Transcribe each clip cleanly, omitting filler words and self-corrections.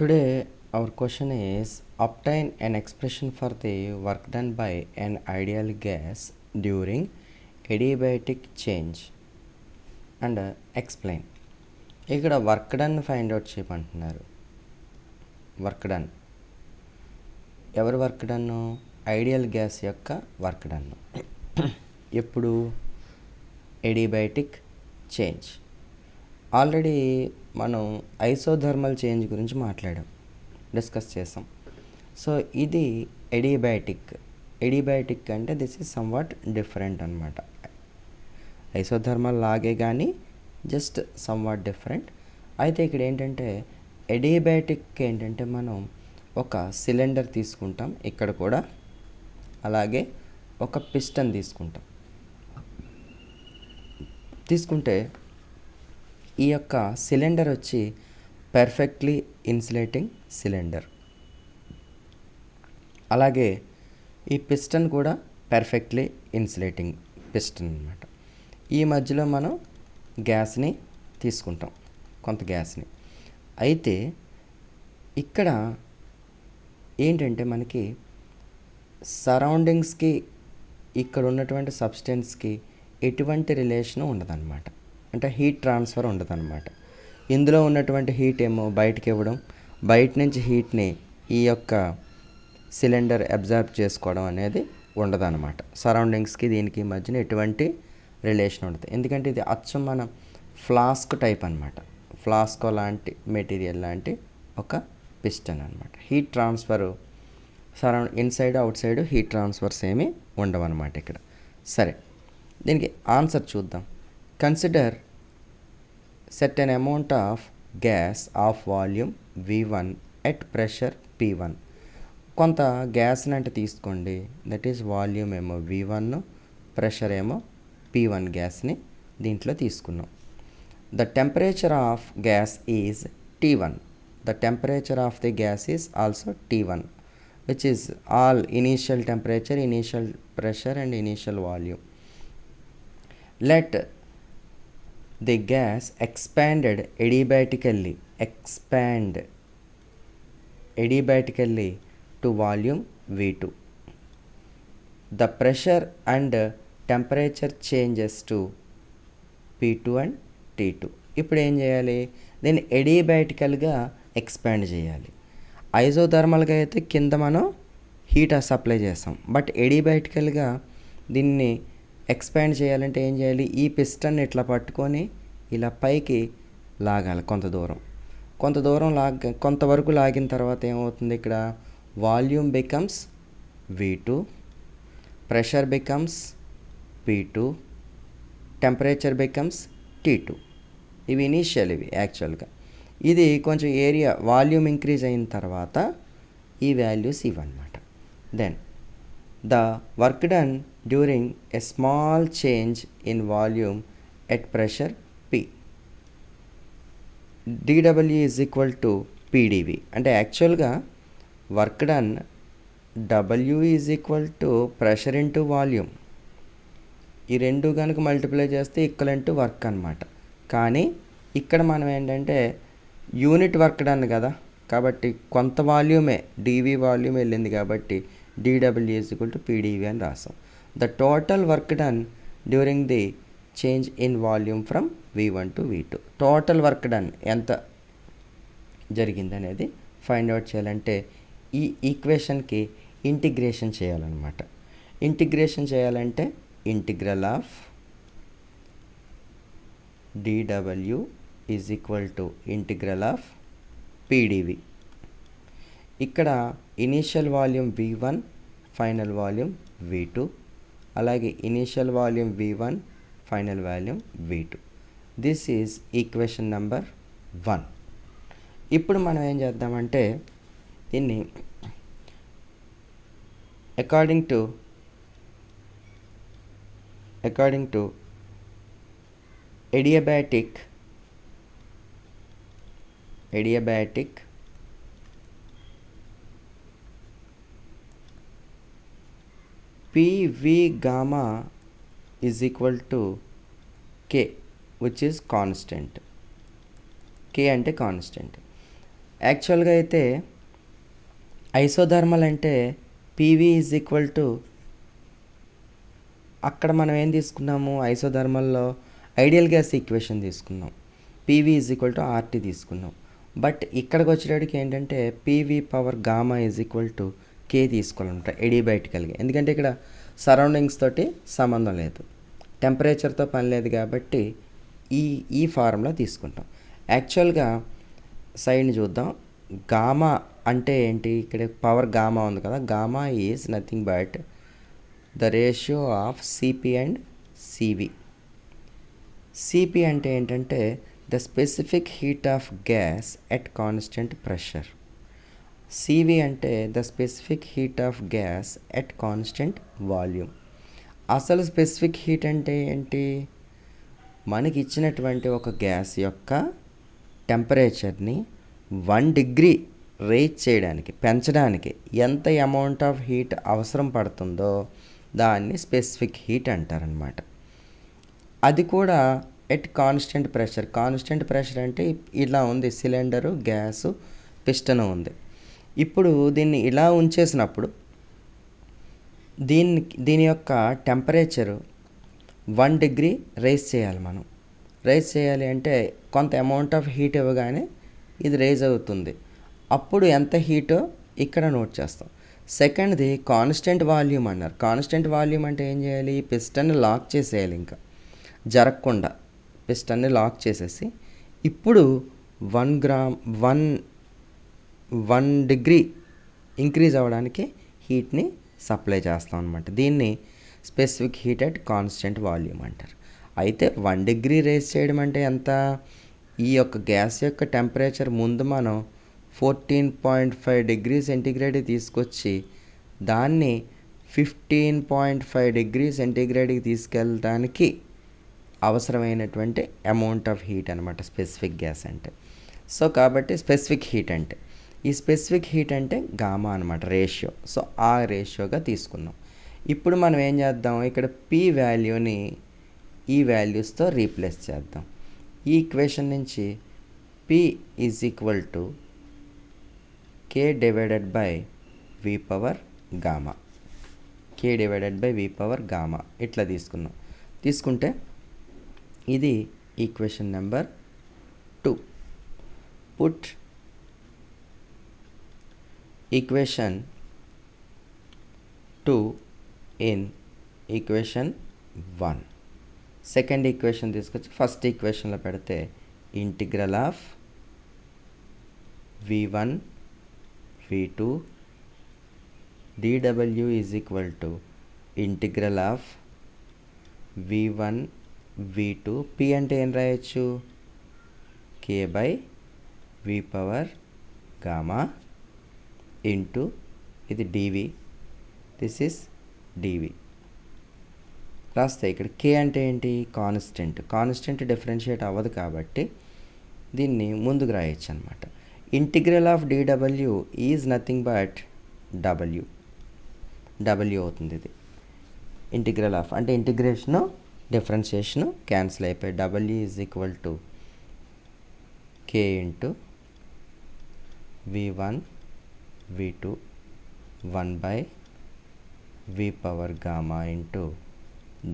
Today our question is obtain an expression for the work done by an ideal gas during adiabatic change and explain. ఇక్కడ work done find out చేయమంటున్నారు. Work done ఎవరి work done? Ideal gas యొక్క work done. ఎప్పుడు? adiabatic change. Already మనం isothermal change గురించి discuss చేసాం. So ఇది adiabatic అంటే దిస్ ఈజ్ సమ్వాట్ డిఫరెంట్ అనమాట. ఐసోథర్మల్ లాగే కానీ జస్ట్ సమ్వాట్ డిఫరెంట్. అయితే ఇక్కడ ఏంటంటే ఎడియాబాటిక్ ఏంటంటే మనం ఒక సిలిండర్ తీసుకుంటాం, ఇక్కడ కూడా అలాగే ఒక పిస్టన్ తీసుకుంటే ఈ యొక్క సిలిండర్ వచ్చి పర్ఫెక్ట్లీ ఇన్సులేటింగ్ సిలిండర్, అలాగే ఈ పిస్టన్ కూడా పర్ఫెక్ట్లీ ఇన్సులేటింగ్ పిస్టన్ అన్నమాట. ఈ మధ్యలో మనం గ్యాస్ని తీసుకుంటాం, కొంత గ్యాస్ని. అయితే ఇక్కడ ఏంటంటే మనకి సరౌండింగ్స్కి ఇక్కడ ఉన్నటువంటి సబ్స్టెన్స్కి ఎటువంటి రిలేషను ఉండదన్నమాట. అంటే హీట్ ట్రాన్స్ఫర్ ఉండదన్నమాట. ఇందులో ఉన్నటువంటి హీట్ ఏమో బయటకి ఇవ్వడం, బయట నుంచి హీట్ని ఈ యొక్క సిలిండర్ అబ్జర్వ్ చేసుకోవడం అనేది ఉండదన్నమాట. సరౌండింగ్స్కి దీనికి మధ్యన ఎటువంటి రిలేషన్ ఉండదు. ఎందుకంటే ఇది అచ్చం మన ఫ్లాస్క్ టైప్ అనమాట. ఫ్లాస్కో లాంటి మెటీరియల్ లాంటి ఒక పిస్టన్ అనమాట. Heat transfer inside out side heat transfers ఏమీ ఉండవు అనమాట ఇక్కడ. సరే, దీనికి ఆన్సర్ చూద్దాం. Consider certain amount of gas of volume V1 at pressure P1. కొంత గ్యాస్ని అంటే తీసుకోండి, దట్ ఈస్ వాల్యూమ్ ఏమో V1, ప్రెషర్ ఏమో P1 గ్యాస్ని దీంట్లో తీసుకున్నాం. The temperature of gas is T1. The temperature of the gas is also T1, which is all initial temperature, initial pressure and initial volume. Let the gas expanded adiabatically to volume V2. The pressure and temperature changes to P2 and T2. ఇప్పుడు ఏం చేయాలి? దీన్ని ఎడియాబాటికల్గా expand చేయాలి. ఐసోథర్మల్గా అయితే కింద మనం heat supply చేస్తాం, but ఎడియాబాటికల్గా దీన్ని ఎక్స్పాండ్ చేయాలంటే ఏం చేయాలి? ఈ పిస్టన్ ఇట్లా పట్టుకొని ఇలా పైకి లాగాలి కొంతవరకు లాగిన తర్వాత ఏమవుతుంది? ఇక్కడ volume becomes V2, pressure becomes P2, temperature becomes T2. ఇవి ఇనీషియల్, ఇవి యాక్చువల్గా. ఇది కొంచెం ఏరియా వాల్యూమ్ ఇంక్రీజ్ అయిన తర్వాత ఈ వాల్యూస్ ఇవన్నమాట. Then the work done during a small change in volume at pressure P. dW is equal to PdV. అంటే యాక్చువల్గా work done W is equal to pressure into volume. ఈ రెండు కనుక multiply చేస్తే ఈక్వలెంట్ టు వర్క్ అనమాట. కానీ ఇక్కడ మనం ఏంటంటే యూనిట్ వర్క్ డన్ కదా, కాబట్టి కొంత వాల్యూమే dV వాల్యూమ్ వెళ్ళింది కాబట్టి dW is equal to PdV అని రాసాం. The total work done during the change in volume from V1 to V2. Total work done ఎంత జరిగింది అనేది ఫైండ్ అవుట్ చేయాలంటే ఈ ఈక్వేషన్కి ఇంటిగ్రేషన్ చేయాలన్నమాట. ఇంటిగ్రేషన్ చేయాలంటే integral of dW is equal to integral of PdV. ఇక్కడ initial volume V1, final volume V2, అలాగే initial volume V1, final volume V2. This is equation number 1. ఇప్పుడు మనం ఏం చేద్దామంటే దీన్ని according to adiabatic PV gamma is equal to K, which is constant. K అంటే constant. యాక్చువల్గా అయితే ఐసోథర్మల్ అంటే పీవీ ఈజ్ ఈక్వల్ టు, అక్కడ మనం ఏం తీసుకున్నాము, ఐసోథర్మల్లో ఐడియల్ గ్యాస్ ఈక్వేషన్ తీసుకున్నాం, PV is equal to RT తీసుకున్నాం. బట్ ఇక్కడికి వచ్చేటప్పటికి ఏంటంటే PV power gamma is equal to K తీసుకోవాలన్నమాట ఎడియాబాటికల్గా. ఎందుకంటే ఇక్కడ సరౌండింగ్స్ తోటి సంబంధం లేదు, టెంపరేచర్తో పని లేదు కాబట్టి ఈ ఫార్ములా తీసుకుంటాం. యాక్చువల్గా సైడ్ని చూద్దాం. గామా అంటే ఏంటి, ఇక్కడ పవర్ గామా ఉంది కదా, gamma is nothing but the ratio of CP and CV. CP అంటే ఏంటంటే the specific heat of gas at constant pressure. CV అంటే the specific heat of gas at constant volume. అసలు specific heat అంటే ఏంటి, మనకి ఇచ్చినటువంటి ఒక గ్యాస్ యొక్క టెంపరేచర్ని 1 డిగ్రీ రేజ్ చేయడానికి, పెంచడానికి ఎంత అమౌంట్ ఆఫ్ హీట్ అవసరం పడుతుందో దాన్ని స్పెసిఫిక్ హీట్ అంటారనమాట. అది కూడా at constant pressure. Constant pressure అంటే ఇలా ఉంది, సిలిండరు, గ్యాసు, పిస్టన్ ఉంది. ఇప్పుడు దీన్ని ఇలా ఉంచేసినప్పుడు దీని యొక్క టెంపరేచరు 1 డిగ్రీ రైజ్ చేయాలి. మనం రైజ్ చేయాలి అంటే కొంత అమౌంట్ ఆఫ్ హీట్ ఇవ్వగానే ఇది రైజ్ అవుతుంది. అప్పుడు ఎంత హీటో ఇక్కడ నోట్ చేస్తాం. సెకండ్ది కాన్స్టెంట్ వాల్యూమ్ అన్నారు. కాన్స్టెంట్ వాల్యూమ్ అంటే ఏం చేయాలి, పిస్టన్ని లాక్ చేసేయాలి, ఇంకా జరగకుండా పిస్టన్ని లాక్ చేసేసి ఇప్పుడు 1 డిగ్రీ ఇంక్రీజ్ అవ్వడానికి హీట్ని సప్లై చేస్తాం అనమాట. దీన్ని specific heat at constant volume అంటారు. అయితే 1 డిగ్రీ రేస్ చేయడం అంటే ఎంత, ఈ యొక్క గ్యాస్ యొక్క టెంపరేచర్ ముందు మనం 14.5 డిగ్రీ సెంటీగ్రేడ్ తీసుకొచ్చి దాన్ని 15.5 డిగ్రీ సెంటీగ్రేడ్కి తీసుకెళ్ళడానికి అవసరమైనటువంటి అమౌంట్ ఆఫ్ హీట్ అనమాట స్పెసిఫిక్ గ్యాస్ అంటే. సో కాబట్టి స్పెసిఫిక్ హీట్ అంటే, ఈ స్పెసిఫిక్ హీట్ అంటే గామా అనమాట, రేషియో. సో ఆ రేషియోగా తీసుకున్నాం. ఇప్పుడు మనం ఏం చేద్దాం, ఇక్కడ పి వాల్యూని ఈ వాల్యూస్తో రీప్లేస్ చేద్దాం. ఈ ఈక్వేషన్ నుంచి P is equal to K divided by we power gamma, K divided by we power gamma ఇట్లా తీసుకుంటే ఇది equation number 2. Put equation 2 in equation 1. Second equation తీసుకొచ్చి ఫస్ట్ ఈక్వేషన్లో పెడితే integral of v1 v2 dw is equal to integral of v1 v2. p అంటే ఏం రాయొచ్చు, k by v power gamma into ఇది dv, this is dv రాస్తే. ఇక్కడ k అంటే ఏంటి, కాన్స్టెంట్ డిఫరెన్షియేట్ అవ్వదు కాబట్టి దీన్ని ముందుకు రాయొచ్చు అనమాట. Integral of dw is nothing but w అవుతుంది. ఇది ఇంటిగ్రల్ ఆఫ్ అంటే ఇంటిగ్రేషను డిఫరెన్షియేషను క్యాన్సిల్ అయిపోయి w is equal to k into v1 v2 1 by v power gamma into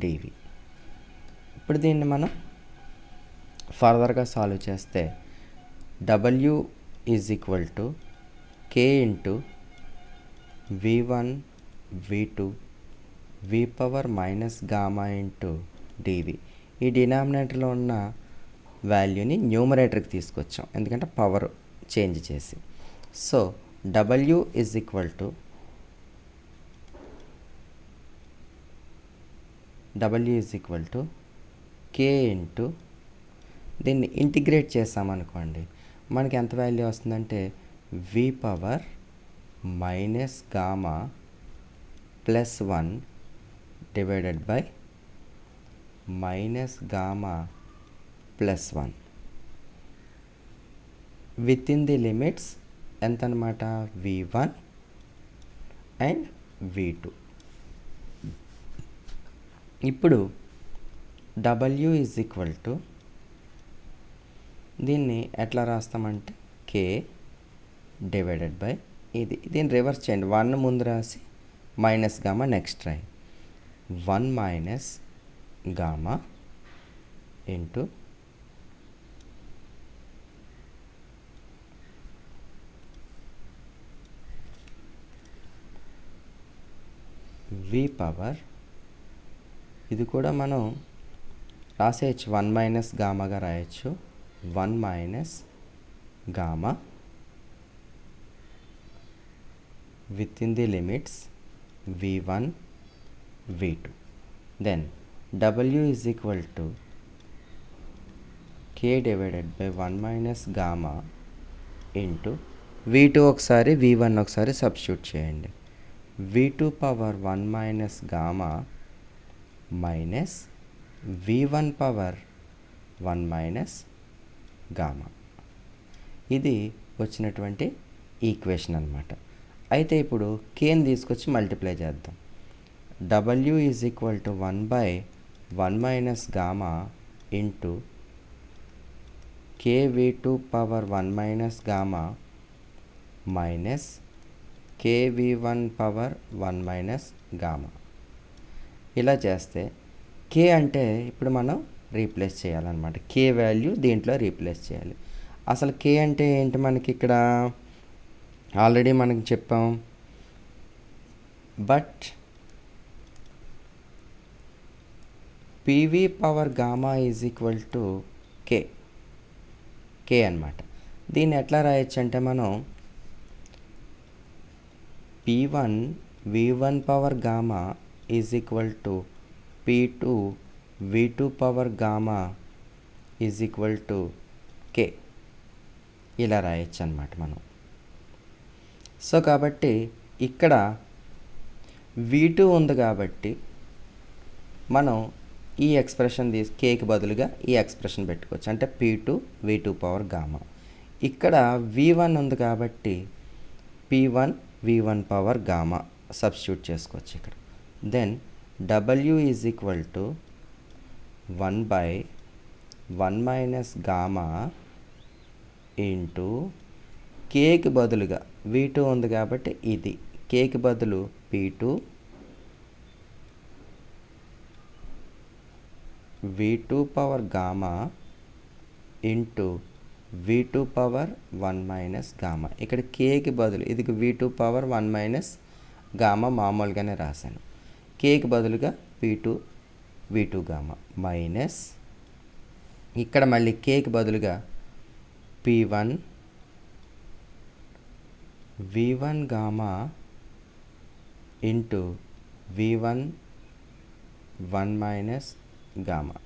dv. ఇప్పుడు దీన్ని మనం ఫర్దర్గా సాల్వ్ చేస్తే w is equal to k into v1 v2 v power minus gamma into dv. ఈ డినామినేటర్లో ఉన్న వాల్యూని న్యూమరేటర్కి తీసుకొచ్చాం ఎందుకంటే పవర్ చేంజ్ చేసి. So w is equal to k into దీన్ని ఇంటిగ్రేట్ చేసామనుకోండి మనకి ఎంత వాల్యూ వస్తుందంటే v power minus gamma plus 1 divided by minus gamma plus 1 with in the limits ఎంత అనమాట, v1 అండ్ v2. ఇప్పుడు w ఈజ్ ఈక్వల్ టు దీన్ని ఎట్లా రాస్తామంటే k డివైడెడ్ బై ఇది. దీన్ని రివర్స్ చేయండి. 1 ముందు రాసి మైనస్ గామా నెక్స్ట్ రాయి. 1 minus gamma into V power, ఇది కూడా మనం రాసేయచ్చు, 1 మైనస్ గామాగా రాయొచ్చు. 1 minus gamma with in the limits v1 v2. Then w is equal to k divided by 1 minus gamma into v2 ఒకసారి v1 ఒకసారి సబ్స్టిట్యూట్ చేయండి. v2 power 1 minus gamma minus v1 power 1 minus gamma. ఇది వచ్చినటువంటి equation అన్నమాట. అయితే ఇప్పుడు కేని తీసుకొచ్చి multiply చేద్దాం. w is equal to 1 by 1 minus gamma into kv2 power 1 minus gamma minus kv1 power 1 minus gamma. ఇలా చేస్తే k అంటే ఇప్పుడు మనం రీప్లేస్ చేయాలన్నమాట. k వాల్యూ దీంట్లో రీప్లేస్ చేయాలి. అసలు k అంటే ఏంటి మనకి ఇక్కడ ఆల్రెడీ మనకి చెప్పాం. But pv power gamma is equal to k అనమాట. దీన్ని ఎట్లా రాయొచ్చు అంటే మనం p1 v1 power gamma is equal to p2 v2 power gamma is equal to k, ఇలా రాయొచ్చు అనమాట మనం. సో కాబట్టి ఇక్కడ v2 ఉంది కాబట్టి మనం ఈ ఎక్స్ప్రెషన్ కేకి బదులుగా ఈ ఎక్స్ప్రెషన్ పెట్టుకోవచ్చు, అంటే p2 v2 పవర్ గామా. ఇక్కడ v1 ఉంది కాబట్టి p1 v1 power gamma substitute చేసుకోవచ్చు ఇక్కడ. Then w is equal to 1 by 1 minus gamma into కేకి బదులుగా v2 ఉంది కాబట్టి ఇది, కేకి బదులు p2 v2 power gamma into v2 power 1 minus gamma. ఇక్కడ కేకి బదులు ఇది v2 పవర్ 1 మైనస్ గామా మామూలుగానే రాశాను. కేకి బదులుగా p2 v2 గామా మైనస్ ఇక్కడ మళ్ళీ కేకి బదులుగా p1 v1 gamma into v1 1 minus gamma.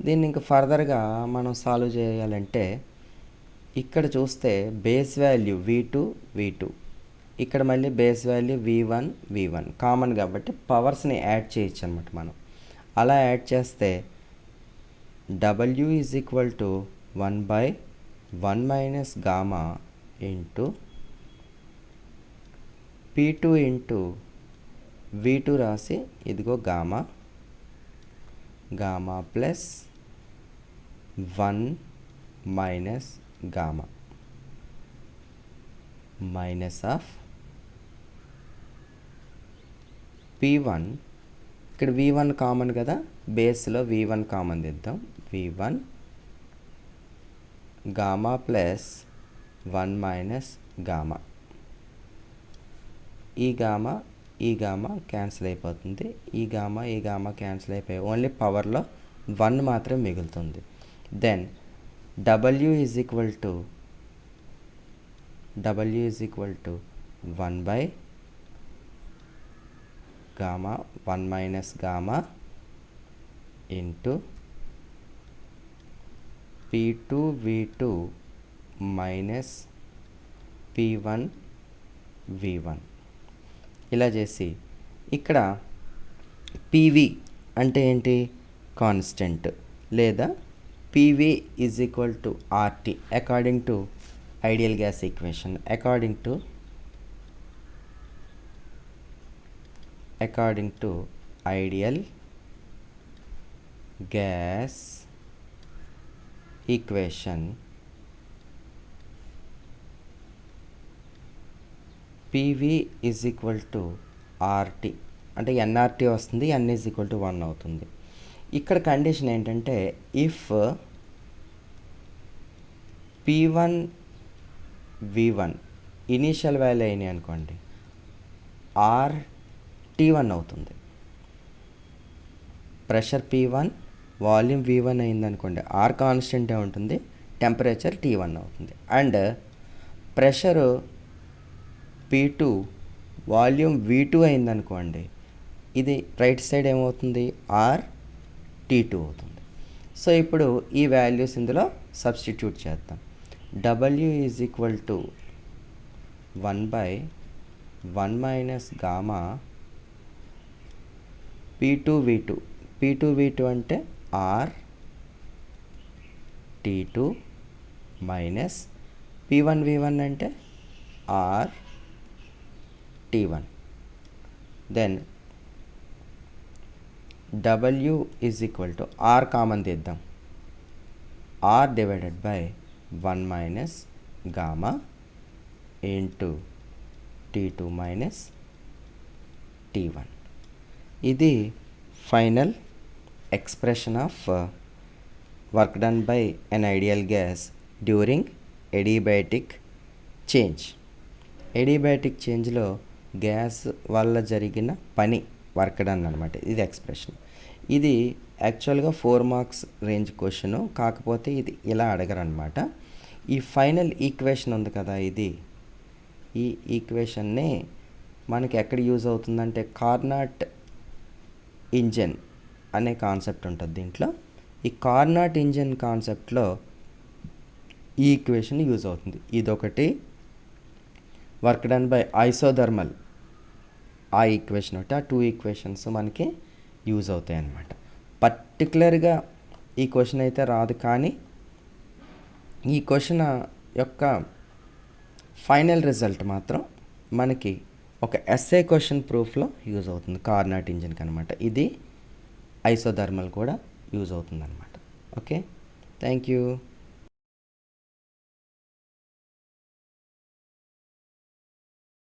దీన్ని ఇంకా ఫర్దర్గా మనం సాల్వ్ చేయాలంటే ఇక్కడ చూస్తే బేస్ వాల్యూ v2 ఇక్కడ మళ్ళీ బేస్ వాల్యూ v1 కామన్ కాబట్టి పవర్స్ని యాడ్ చేయొచ్చు అనమాట మనం. అలా యాడ్ చేస్తే w is equal to 1 by 1 minus gamma into p2 into v2 రాసి ఇదిగో gamma plus 1 minus gamma minus of p1. ఇక్కడ v1 కామన్ కదా, బేస్లో v1 కామన్ దిద్దాం. v1 gamma plus 1 minus gamma. ఈ గామా క్యాన్సిల్ అయిపోతుంది. ఈ గామా క్యాన్సిల్ అయిపోయి ఓన్లీ పవర్లో 1 మాత్రం మిగులుతుంది. Then w is equal to 1 by gamma 1 minus gamma into p2 v2 minus p1 v1. ఇలా చేసి ఇక్కడ pv అంటే ఏంటి, కాన్స్టెంట్, లేదా pv is equal to RT according to ideal gas equation. According to ideal gas equation PV is equal to RT, అంటే NRT వస్తుంది, N is equal to 1 అవుతుంది. ఇక్కడ కండిషన్ ఏంటంటే if P1 V1 initial value అయినాయి అనుకోండి, are T1 అవుతుంది. Pressure P1 volume V1 అయిందనుకోండి, are కాన్స్టెంటే ఉంటుంది, టెంపరేచర్ T1 అవుతుంది. And pressure P2 volume V2 అయిందనుకోండి, ఇది రైట్ సైడ్ ఏమవుతుంది, ఆర్ T2 అవుతుంది. సో ఇప్పుడు ఈ వాల్యూస్ ఇందులో సబ్స్టిట్యూట్ చేద్దాం. W is equal to 1/1 minus gamma P2V2. P2V2 అంటే ఆర్ T2 మైనస్ P1V1 అంటే R T1. Then W is equal to R common తీద్దాం, R divided by 1 minus gamma into T2 minus T1. ఇది final expression of work done by an ideal gas during adiabatic change. Adiabatic చేంజ్లో gas వల్ల జరిగిన పని work done అనమాట, ఇది expression. ఇది యాక్చువల్గా 4 మార్క్స్ రేంజ్ క్వశ్చను, కాకపోతే ఇది ఇలా అడగరనమాట. ఈ ఫైనల్ ఈక్వేషన్ ఉంది కదా, ఈ ఈక్వేషన్ని మనకి ఎక్కడ యూజ్ అవుతుందంటే కార్నాట్ ఇంజన్ అనే కాన్సెప్ట్ ఉంటుంది దీంట్లో. ఈ కార్నాట్ ఇంజన్ కాన్సెప్ట్లో ఈ ఈక్వేషన్ యూజ్ అవుతుంది. ఇదొకటి వర్క్ డన్ బై ఐసోథర్మల్, ఆ ఈక్వేషన్ ఒకటి, ఆ 2 ఈక్వేషన్స్ మనకి యూజ్ అవుతాయి అన్నమాట. పర్టికులర్గా ఈ క్వశ్చన్ అయితే రాదు, కానీ ఈ క్వశ్చన్ యొక్క ఫైనల్ రిజల్ట్ మాత్రం మనకి ఒక ఎస్ఏ క్వశ్చన్ ప్రూఫ్లో యూజ్ అవుతుంది కార్నాట్ ఇంజిన్కి అనమాట. ఇది ఐసోథర్మల్ కూడా యూజ్ అవుతుంది అనమాట. Okay, thank you.